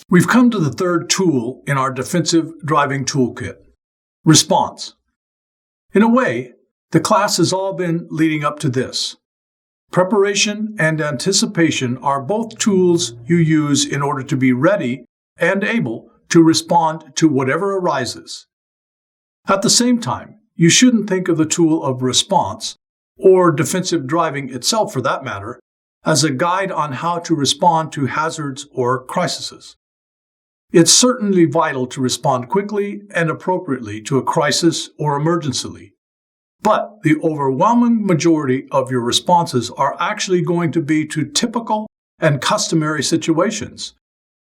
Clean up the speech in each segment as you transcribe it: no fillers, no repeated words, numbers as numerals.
We've come to the third tool in our defensive driving toolkit: response. In a way, the class has all been leading up to this. Preparation and anticipation are both tools you use in order to be ready and able to respond to whatever arises. At the same time, you shouldn't think of the tool of response, or defensive driving itself for that matter, as a guide on how to respond to hazards or crises. It's certainly vital to respond quickly and appropriately to a crisis or emergency, but the overwhelming majority of your responses are actually going to be to typical and customary situations.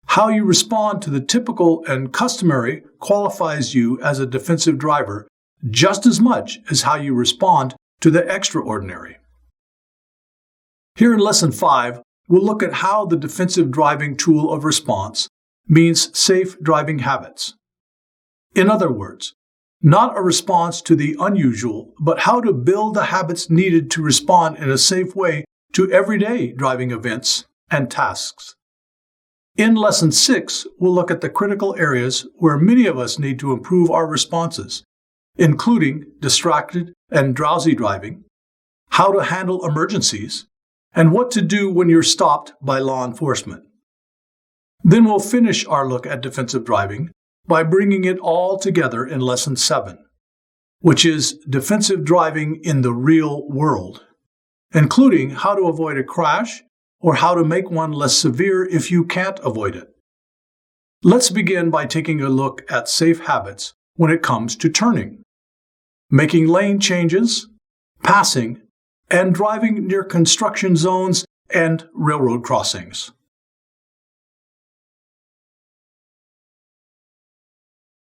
How you respond to the typical and customary qualifies you as a defensive driver just as much as how you respond to the extraordinary. Here in Lesson 5, we'll look at how the defensive driving tool of response means safe driving habits. In other words, not a response to the unusual, but how to build the habits needed to respond in a safe way to everyday driving events and tasks. In Lesson 6, we'll look at the critical areas where many of us need to improve our responses, including distracted and drowsy driving, how to handle emergencies, and what to do when you're stopped by law enforcement. Then we'll finish our look at defensive driving by bringing it all together in Lesson 7, which is defensive driving in the real world, including how to avoid a crash or how to make one less severe if you can't avoid it. Let's begin by taking a look at safe habits when it comes to turning, making lane changes, passing, and driving near construction zones and railroad crossings.